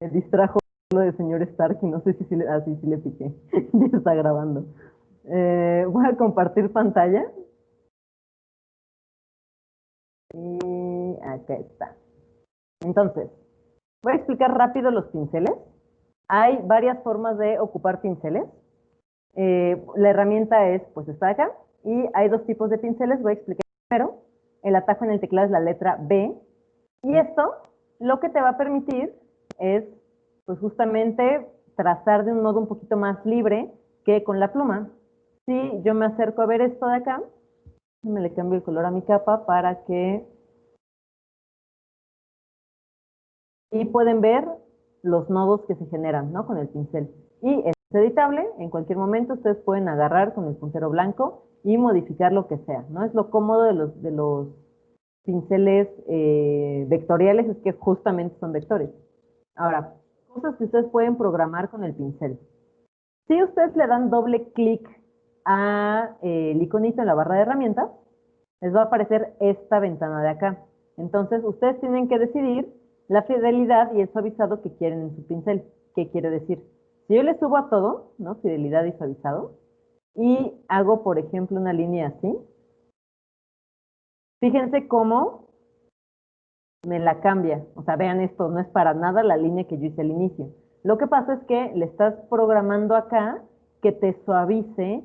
Me distrajo lo de señor Stark y no sé si sí le, sí le piqué. Ya está grabando. Voy a compartir pantalla. Y acá está. Entonces, voy a explicar rápido los pinceles. Hay varias formas de ocupar pinceles. La herramienta es, pues está acá. Y hay dos tipos de pinceles. Voy a explicar primero. El atajo en el teclado es la letra B. Y esto lo que te va a permitir es, pues justamente, trazar de un modo un poquito más libre que con la pluma. Si yo me acerco a ver esto de acá, me le cambio el color a mi capa para que... Y pueden ver los nodos que se generan, ¿no? Con el pincel. Y es editable, en cualquier momento ustedes pueden agarrar con el puntero blanco y modificar lo que sea, ¿no? Es lo cómodo de los pinceles vectoriales, es que justamente son vectores. Ahora, cosas que ustedes pueden programar con el pincel. Si ustedes le dan doble clic a el iconito en la barra de herramientas, les va a aparecer esta ventana de acá. Entonces, ustedes tienen que decidir la fidelidad y el suavizado que quieren en su pincel. ¿Qué quiere decir? Si yo le subo a todo, ¿no? Fidelidad y suavizado, y hago, por ejemplo, una línea así, fíjense cómo me la cambia. O sea, vean esto, no es para nada la línea que yo hice al inicio. Lo que pasa es que le estás programando acá que te suavice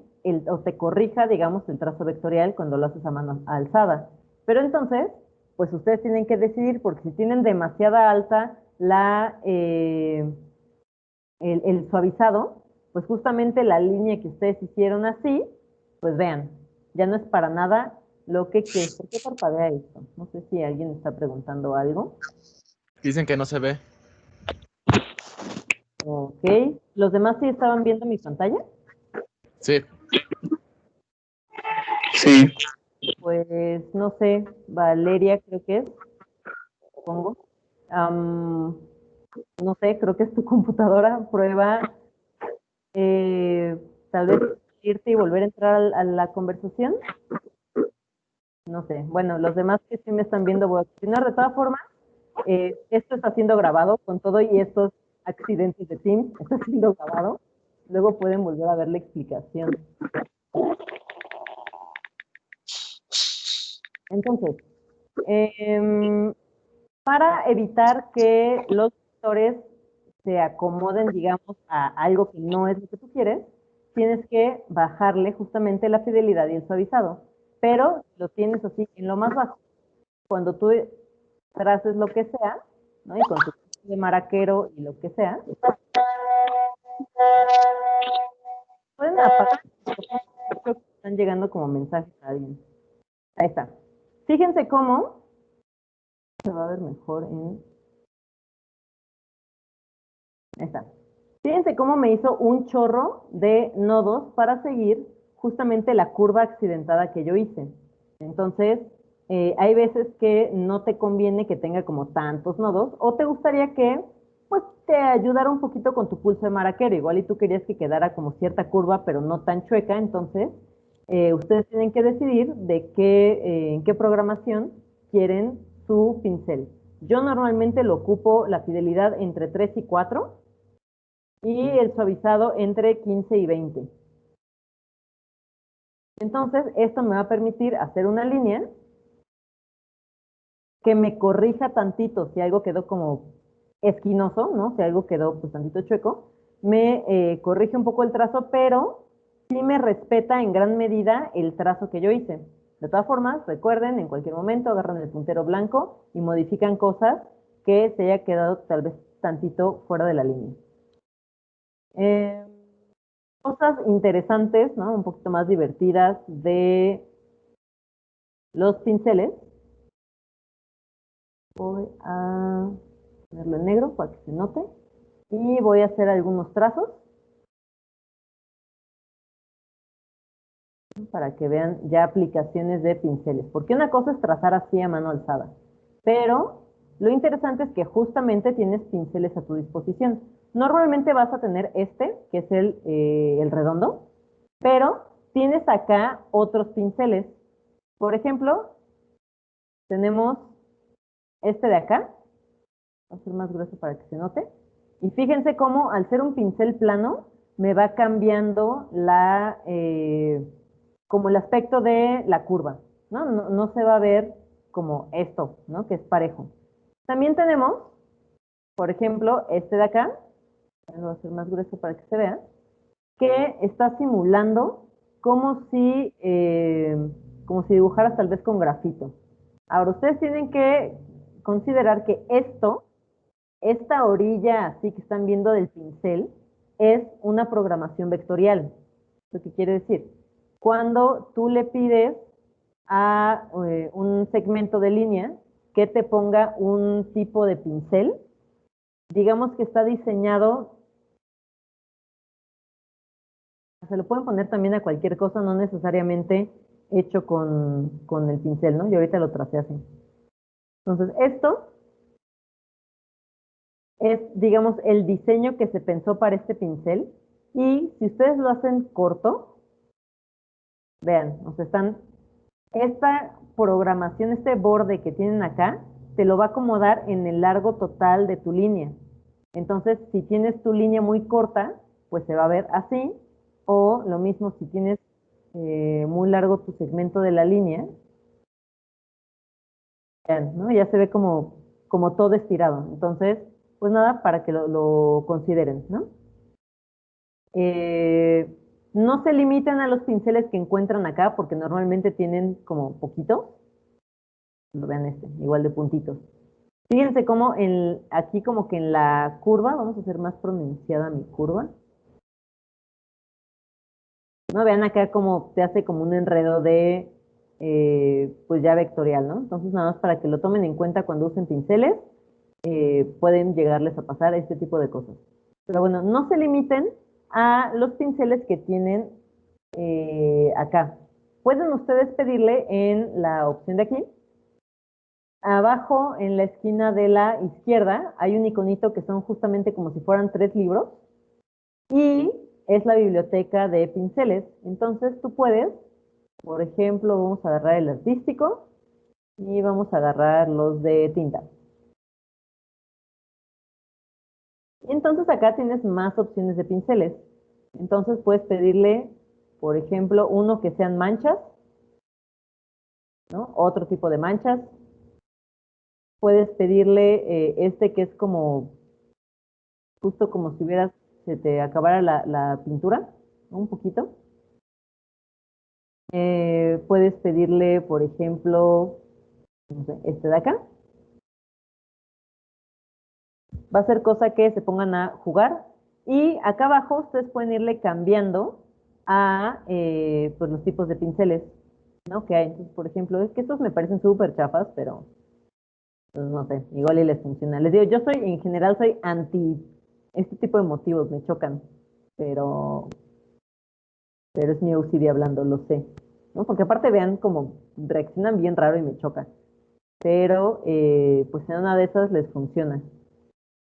o te corrija, digamos, el trazo vectorial cuando lo haces a mano alzada. Pero entonces, pues ustedes tienen que decidir, porque si tienen demasiada alta el suavizado, pues justamente la línea que ustedes hicieron así, pues vean, ya no es para nada lo que quieres. ¿Por qué parpadea esto? No sé si alguien está preguntando algo. Dicen que no se ve. Ok. ¿Los demás sí estaban viendo mi pantalla? Sí. Sí, Pues no sé, Valeria creo que es, supongo. Am, no sé, creo que es tu computadora. Prueba eh, tal vez irte y volver a entrar a la conversación. No sé. Bueno, los demás que sí me están viendo voy a continuar. De todas formas, esto está siendo grabado con todo y estos accidentes de Teams. Está siendo grabado. Luego pueden volver a ver la explicación. Entonces, para evitar que los vectores se acomoden, digamos, a algo que no es lo que tú quieres, tienes que bajarle justamente la fidelidad y el suavizado. Pero lo tienes así en lo más bajo. Cuando tú traces lo que sea, ¿no? Y con tu de maraquero y lo que sea, pueden apagar. Creo que están llegando como mensajes a alguien. Ahí está. Fíjense cómo se va a ver mejor en... Ahí está. Fíjense cómo me hizo un chorro de nodos para seguir justamente la curva accidentada que yo hice. Entonces, hay veces que no te conviene que tenga como tantos nodos, o te gustaría que, pues, te ayudara un poquito con tu pulso de maraquero. Igual y tú querías que quedara como cierta curva, pero no tan chueca. Entonces, ustedes tienen que decidir de en qué programación quieren su pincel. Yo normalmente lo ocupo la fidelidad entre 3 y 4 y el suavizado entre 15 y 20. Entonces, esto me va a permitir hacer una línea que me corrija tantito si algo quedó como esquinoso, ¿no? Si algo quedó pues tantito chueco, me corrige un poco el trazo, pero sí me respeta en gran medida el trazo que yo hice. De todas formas, recuerden, en cualquier momento agarran el puntero blanco y modifican cosas que se haya quedado tal vez tantito fuera de la línea. Cosas interesantes, ¿no? Un poquito más divertidas de los pinceles. Voy a ponerlo en negro para que se note. Y voy a hacer algunos trazos para que vean ya aplicaciones de pinceles. Porque una cosa es trazar así a mano alzada, pero lo interesante es que justamente tienes pinceles a tu disposición. Normalmente vas a tener este, que es el redondo, pero tienes acá otros pinceles. Por ejemplo, tenemos este de acá. Voy a hacer más grueso para que se note. Y fíjense cómo al ser un pincel plano, me va cambiando como el aspecto de la curva, ¿no? No se va a ver como esto, ¿no? Que es parejo. También tenemos, por ejemplo, este de acá, lo voy a hacer más grueso para que se vea, que está simulando como si dibujaras tal vez con grafito. Ahora, ustedes tienen que considerar que esta orilla así que están viendo del pincel, es una programación vectorial. ¿Eso qué quiere decir? Cuando tú le pides a un segmento de línea que te ponga un tipo de pincel, digamos que está diseñado, se lo pueden poner también a cualquier cosa, no necesariamente hecho con el pincel, ¿no? Yo ahorita lo tracé así. Entonces, esto es, digamos, el diseño que se pensó para este pincel. Y si ustedes lo hacen corto, vean, o sea, esta programación, este borde que tienen acá, te lo va a acomodar en el largo total de tu línea. Entonces, si tienes tu línea muy corta, pues se va a ver así, o lo mismo si tienes muy largo tu segmento de la línea, vean, ¿no? Ya se ve como todo estirado. Entonces, pues nada, para que lo consideren, ¿no? Eh, no se limitan a los pinceles que encuentran acá, porque normalmente tienen como poquito. Lo vean igual de puntitos. Fíjense cómo aquí como que en la curva, vamos a hacer más pronunciada mi curva. ¿No? Vean acá cómo se hace como un enredo pues ya vectorial, ¿no? Entonces nada más para que lo tomen en cuenta cuando usen pinceles, pueden llegarles a pasar este tipo de cosas. Pero bueno, no se limiten a los pinceles que tienen acá. Pueden ustedes pedirle en la opción de aquí. Abajo, en la esquina de la izquierda, hay un iconito que son justamente como si fueran 3 libros y es la biblioteca de pinceles. Entonces tú puedes, por ejemplo, vamos a agarrar el artístico y vamos a agarrar los de tinta. Y entonces acá tienes más opciones de pinceles. Entonces puedes pedirle, por ejemplo, uno que sean manchas, ¿no? Otro tipo de manchas. Puedes pedirle este que es como, justo como si se te acabara la pintura, ¿no? Un poquito. Puedes pedirle, por ejemplo, no sé, este de acá. Va a ser cosa que se pongan a jugar. Y acá abajo ustedes pueden irle cambiando a pues los tipos de pinceles, ¿no? Que hay. Entonces, por ejemplo, es que estos me parecen súper chafas, pero pues, no sé, igual y les funciona. Les digo, yo en general soy anti este tipo de motivos, me chocan, pero, pero es mi OCD hablando, lo sé, ¿no? Porque aparte vean como reaccionan bien raro y me choca, pero pues en una de esas les funciona.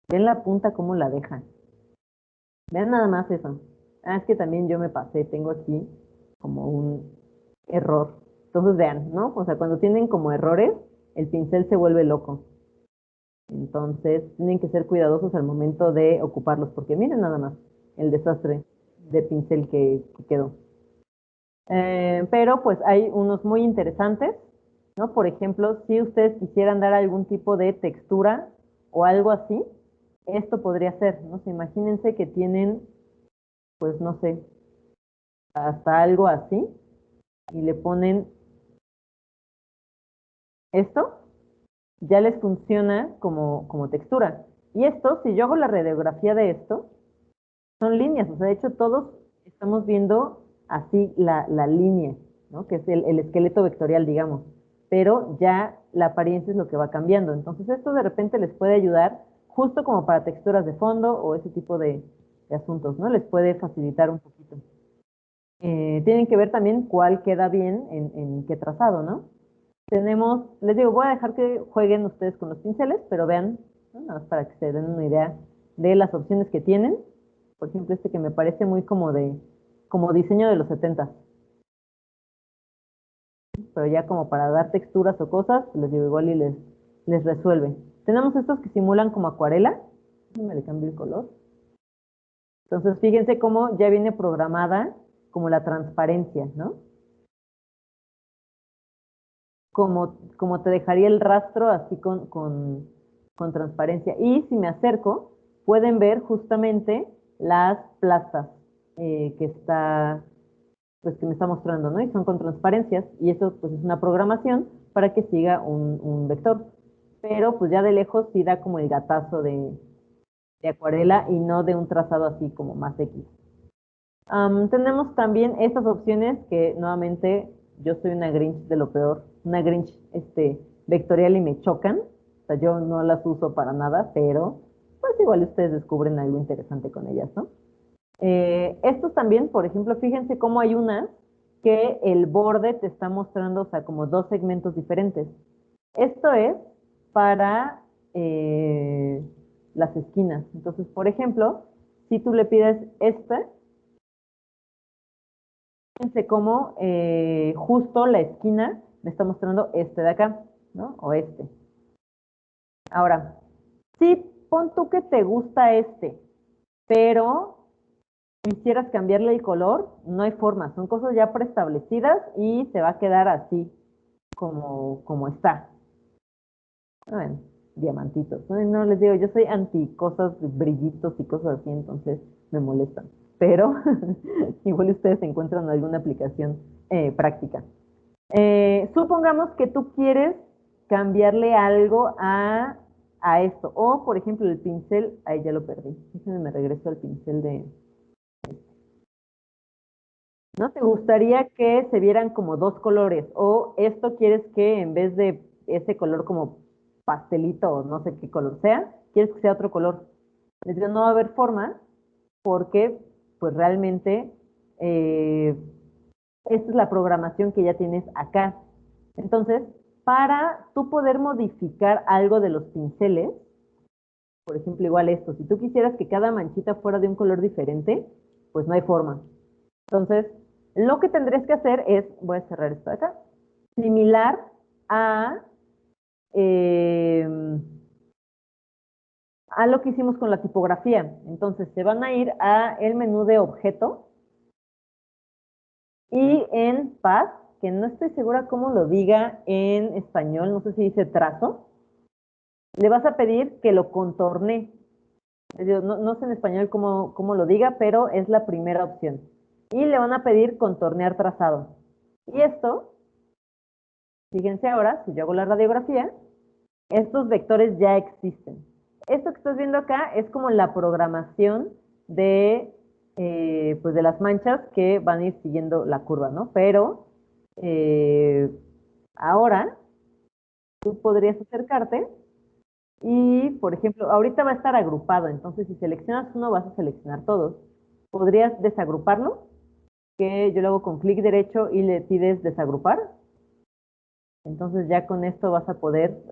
Ven la punta cómo la deja. Vean nada más eso. Ah, es que también yo me pasé, tengo aquí como un error. Entonces vean, ¿no? O sea, cuando tienen como errores, el pincel se vuelve loco. Entonces, tienen que ser cuidadosos al momento de ocuparlos, porque miren nada más el desastre de pincel que quedó. Pero pues hay unos muy interesantes, ¿no? Por ejemplo, si ustedes quisieran dar algún tipo de textura o algo así, esto podría ser, ¿no? Se imagínense que tienen, pues no sé, hasta algo así, y le ponen esto, ya les funciona como textura. Y esto, si yo hago la radiografía de esto, son líneas, o sea, de hecho todos estamos viendo así la línea, ¿no? Que es el esqueleto vectorial, digamos, pero ya la apariencia es lo que va cambiando. Entonces esto de repente les puede ayudar justo como para texturas de fondo o ese tipo de asuntos, ¿no? Les puede facilitar un poquito. Tienen que ver también cuál queda bien en qué trazado, ¿no? Tenemos, les digo, voy a dejar que jueguen ustedes con los pinceles, pero vean, ¿no? Nada más para que se den una idea de las opciones que tienen. Por ejemplo, este que me parece muy como diseño de los 70, pero ya como para dar texturas o cosas, les digo igual y les resuelve. Tenemos estos que simulan como acuarela, Me le cambio el color. Entonces, fíjense cómo ya viene programada como la transparencia, ¿no? Como te dejaría el rastro así con transparencia. Y si me acerco, pueden ver justamente las plazas pues que me está mostrando, ¿no? Y son con transparencias, y eso pues es una programación para que siga un vector. Pero pues ya de lejos sí da como el gatazo de acuarela y no de un trazado así como más X. Tenemos también estas opciones que nuevamente yo soy una Grinch de lo peor, una Grinch vectorial y me chocan, o sea, yo no las uso para nada, pero pues igual ustedes descubren algo interesante con ellas, ¿no? Estos también, por ejemplo, fíjense cómo hay unas que el borde te está mostrando, o sea, como dos segmentos diferentes. Esto es para las esquinas. Entonces, por ejemplo, si tú le pides fíjense cómo justo la esquina me está mostrando este de acá, ¿no? O este. Ahora, sí, pon tú que te gusta pero quisieras cambiarle el color, no hay forma, son cosas ya preestablecidas y se va a quedar así como está. Bueno, diamantitos. No, no les digo, yo soy anti cosas, brillitos y cosas así, entonces me molestan. Pero igual ustedes encuentran alguna aplicación práctica. Supongamos que tú quieres cambiarle algo a esto. O, por ejemplo, el pincel, ahí ya lo perdí. Déjenme me regreso al pincel de... ¿No te gustaría que se vieran como dos colores? O esto quieres que en vez de ese color como pastelito o no sé qué color sea, quieres que sea otro color. Les digo, no va a haber forma porque pues realmente eh, esta es la programación que ya tienes acá. Entonces, para tú poder modificar algo de los pinceles, por ejemplo, igual esto, si tú quisieras que cada manchita fuera de un color diferente, pues no hay forma. Entonces, lo que tendrías que hacer es, voy a cerrar esto de acá, similar a, eh, a lo que hicimos con la tipografía. Entonces, se van a ir a el menú de objeto y en Path, que no estoy segura cómo lo diga en español, no sé si dice trazo, le vas a pedir que lo contorne. No sé en español cómo lo diga, pero es la primera opción. Y le van a pedir contornear trazado. Y esto, fíjense ahora, si yo hago la radiografía, estos vectores ya existen. Esto que estás viendo acá es como la programación pues de las manchas que van a ir siguiendo la curva, ¿no? Pero ahora tú podrías acercarte y, por ejemplo, ahorita va a estar agrupado, entonces si seleccionas uno vas a seleccionar todos. Podrías desagruparlo, que yo lo hago con clic derecho y le pides desagrupar. Entonces ya con esto vas a poder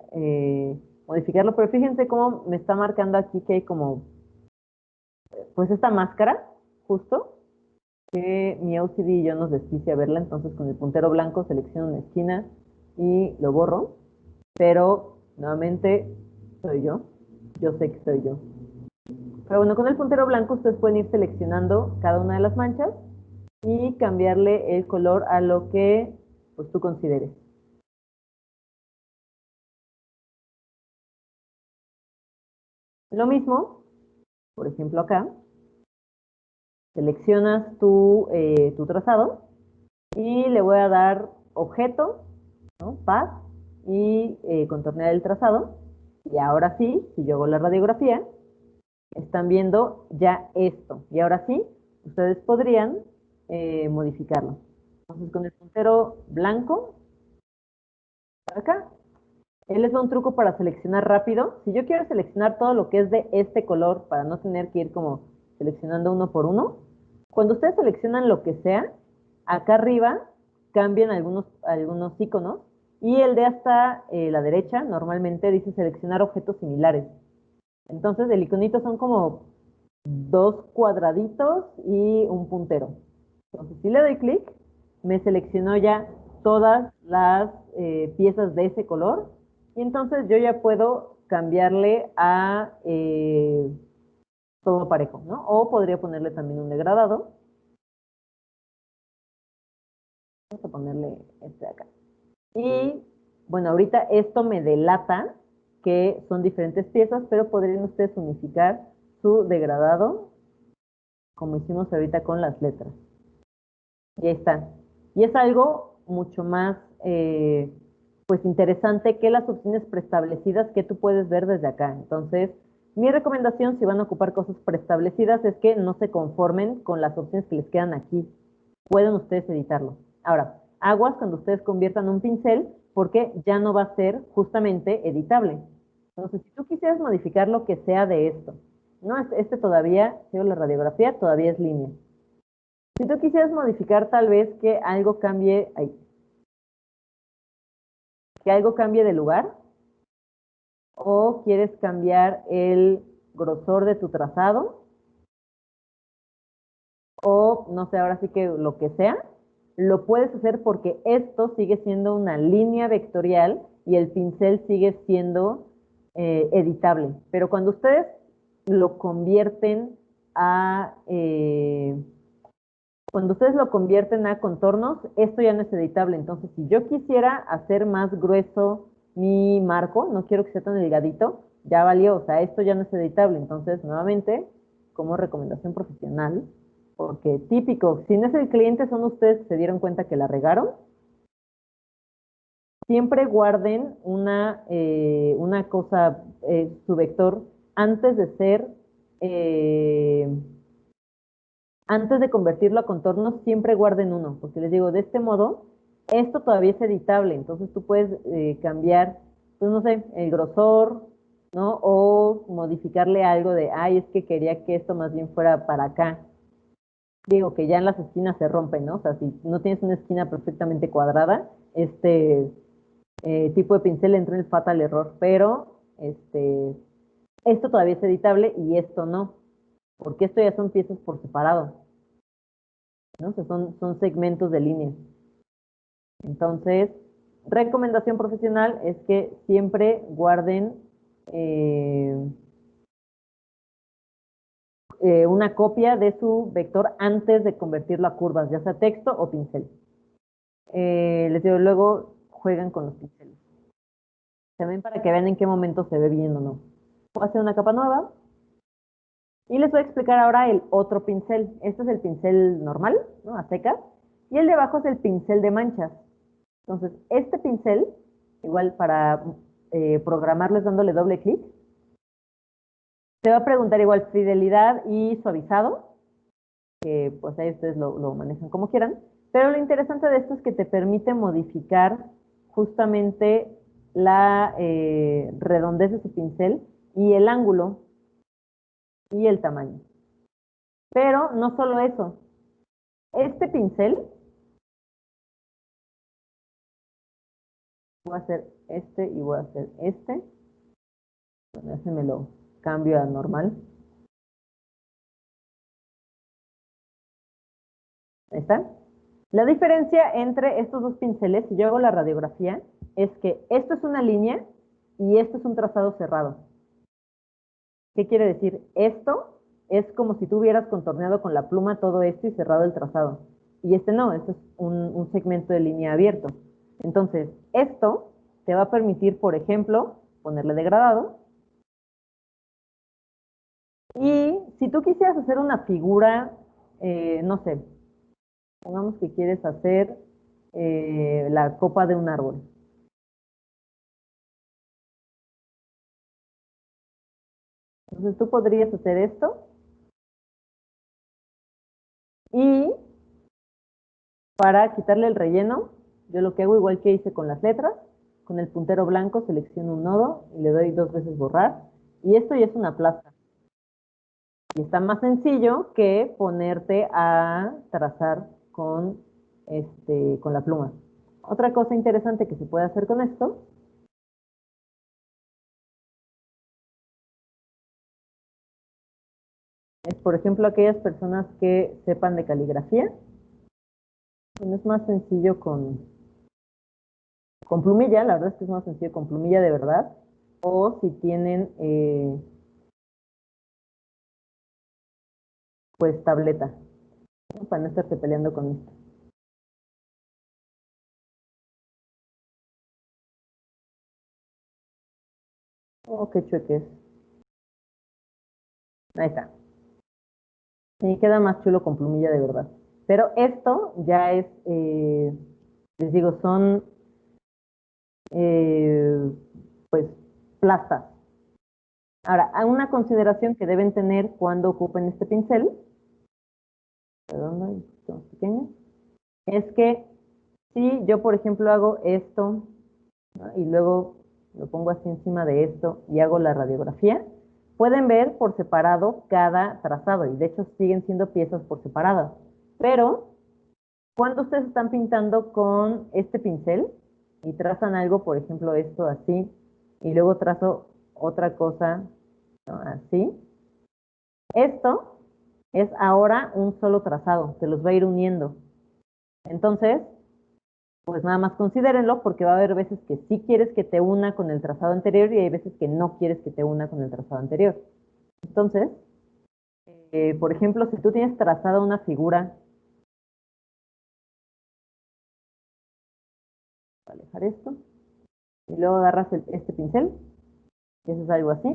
modificarlo, pero fíjense cómo me está marcando aquí que hay como, pues esta máscara, justo, que mi OCD y yo nos desquicia verla, entonces con el puntero blanco selecciono una esquina y lo borro, pero nuevamente soy yo sé que soy yo. Pero bueno, con el puntero blanco ustedes pueden ir seleccionando cada una de las manchas y cambiarle el color a lo que pues tú consideres. Lo mismo, por ejemplo acá, seleccionas tu trazado y le voy a dar objeto, ¿no? Path y contornear el trazado. Y ahora sí, si yo hago la radiografía, están viendo ya esto. Y ahora sí, ustedes podrían modificarlo. Entonces con el puntero blanco, acá, él les da un truco para seleccionar rápido. Si yo quiero seleccionar todo lo que es de este color para no tener que ir como seleccionando uno por uno, cuando ustedes seleccionan lo que sea, acá arriba cambian algunos iconos y el de hasta la derecha normalmente dice seleccionar objetos similares. Entonces el iconito son como dos cuadraditos y un puntero. Entonces si le doy clic, me seleccionó ya todas las piezas de ese color y entonces yo ya puedo cambiarle a todo parejo, ¿no? O podría ponerle también un degradado. Vamos a ponerle este de acá. Y bueno, ahorita esto me delata que son diferentes piezas, pero podrían ustedes unificar su degradado, como hicimos ahorita con las letras. Y ahí están. Y es algo mucho más pues interesante que las opciones preestablecidas que tú puedes ver desde acá. Entonces, mi recomendación si van a ocupar cosas preestablecidas es que no se conformen con las opciones que les quedan aquí. Pueden ustedes editarlo. Ahora, aguas cuando ustedes conviertan un pincel porque ya no va a ser justamente editable. Entonces, si tú quisieras modificar lo que sea de esto, no, este todavía, sigo la radiografía, todavía es línea. Si tú quisieras modificar tal vez que algo cambie, que algo cambie de lugar, o quieres cambiar el grosor de tu trazado, o no sé, ahora sí que lo que sea, lo puedes hacer porque esto sigue siendo una línea vectorial y el pincel sigue siendo editable. Pero cuando ustedes lo convierten a cuando ustedes lo convierten a contornos, esto ya no es editable. Entonces, si yo quisiera hacer más grueso mi marco, no quiero que sea tan delgadito, ya valió, o sea, esto ya no es editable. Entonces, nuevamente, como recomendación profesional, porque típico, si no es el cliente, son ustedes que se dieron cuenta que la regaron, siempre guarden una cosa, su vector, antes de ser... eh, antes de convertirlo a contornos, siempre guarden uno, porque les digo, de este modo, esto todavía es editable, entonces tú puedes cambiar, pues no sé, el grosor, ¿no? O modificarle algo de, ay, es que quería que esto más bien fuera para acá. Digo que ya en las esquinas se rompen, ¿no? O sea, si no tienes una esquina perfectamente cuadrada, este tipo de pincel entra en el fatal error, pero esto todavía es editable y esto no, porque esto ya son piezas por separado. ¿No? O sea, son segmentos de línea. Entonces, recomendación profesional es que siempre guarden eh, una copia de su vector antes de convertirlo a curvas, ya sea texto o pincel. Les digo, luego juegan con los pinceles. También para que vean en qué momento se ve bien o no. Voy a hacer una capa nueva y les voy a explicar ahora el otro pincel. Este es el pincel normal, ¿no? A secas. Y el de abajo es el pincel de manchas. Entonces, este pincel, igual para programarlo es dándole doble clic, te va a preguntar igual fidelidad y suavizado, que pues ahí ustedes lo manejan como quieran, pero lo interesante de esto es que te permite modificar justamente la redondez de su pincel y el ángulo y el tamaño. Pero no solo eso, este pincel, voy a hacer este y voy a hacer este, bueno, ese me lo cambio a normal. Ahí está. La diferencia entre estos dos pinceles, si yo hago la radiografía, es que esto es una línea y esto es un trazado cerrado. ¿Qué quiere decir? Esto es como si tú hubieras contorneado con la pluma todo esto y cerrado el trazado. Y este no, esto es un segmento de línea abierto. Entonces, esto te va a permitir, por ejemplo, ponerle degradado. Y si tú quisieras hacer una figura, no sé, pongamos que quieres hacer la copa de un árbol. Entonces tú podrías hacer esto y para quitarle el relleno, yo lo que hago igual que hice con las letras, con el puntero blanco selecciono un nodo y le doy 2 veces borrar y esto ya es una plasta. Y está más sencillo que ponerte a trazar con la pluma. Otra cosa interesante que se puede hacer con esto es, por ejemplo, aquellas personas que sepan de caligrafía. Bueno, es más sencillo con plumilla, la verdad es que es más sencillo con plumilla de verdad, o si tienen pues tableta, ¿no? Para no estarte peleando con esto. Oh, qué chueques. Ahí está. Sí, queda más chulo con plumilla de verdad. Pero esto ya es, les digo, son eh, pues plastas. Ahora, hay una consideración que deben tener cuando ocupen este pincel, redondo y un poquito más pequeño, es que si yo, por ejemplo, hago esto, ¿no? Y luego lo pongo así encima de esto y hago la radiografía, pueden ver por separado cada trazado y de hecho siguen siendo piezas por separadas. Pero cuando ustedes están pintando con este pincel y trazan algo, por ejemplo, esto así, y luego trazo otra cosa, ¿no? Así, esto es ahora un solo trazado, se los va a ir uniendo. Entonces, pues nada más considérenlo porque va a haber veces que sí quieres que te una con el trazado anterior y hay veces que no quieres que te una con el trazado anterior. Entonces, por ejemplo, si tú tienes trazada una figura, voy a alejar esto, y luego agarras este pincel, y eso es algo así.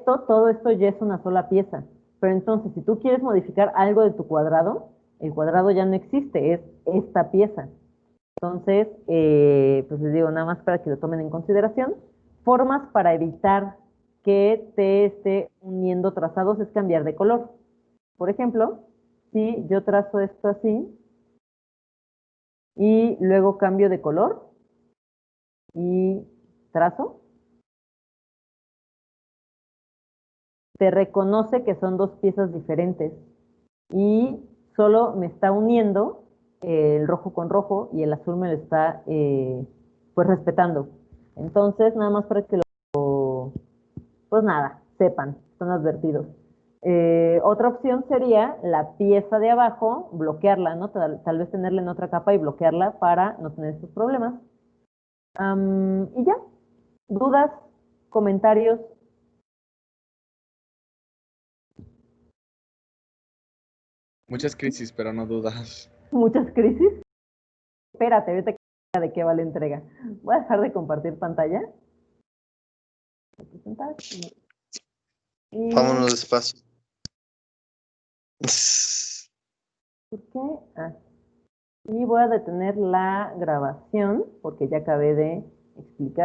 Todo esto ya es una sola pieza. Pero entonces, si tú quieres modificar algo de tu cuadrado, el cuadrado ya no existe, es esta pieza. Entonces, pues les digo, nada más para que lo tomen en consideración. Formas para evitar que te esté uniendo trazados es cambiar de color. Por ejemplo, si yo trazo esto así y luego cambio de color y trazo, te reconoce que son dos piezas diferentes y solo me está uniendo el rojo con rojo y el azul me lo está pues respetando. Entonces, nada más para que pues nada, sepan, son advertidos. Otra opción sería la pieza de abajo, bloquearla, ¿no? Tal vez tenerla en otra capa y bloquearla para no tener estos problemas. Y ya, dudas, comentarios. Muchas crisis, pero no dudas. Muchas crisis. Espérate, ahorita que de qué va la entrega. Voy a dejar de compartir pantalla. Presentar, y Vámonos despacio. ¿por qué? Y voy a detener la grabación porque ya acabé de explicar.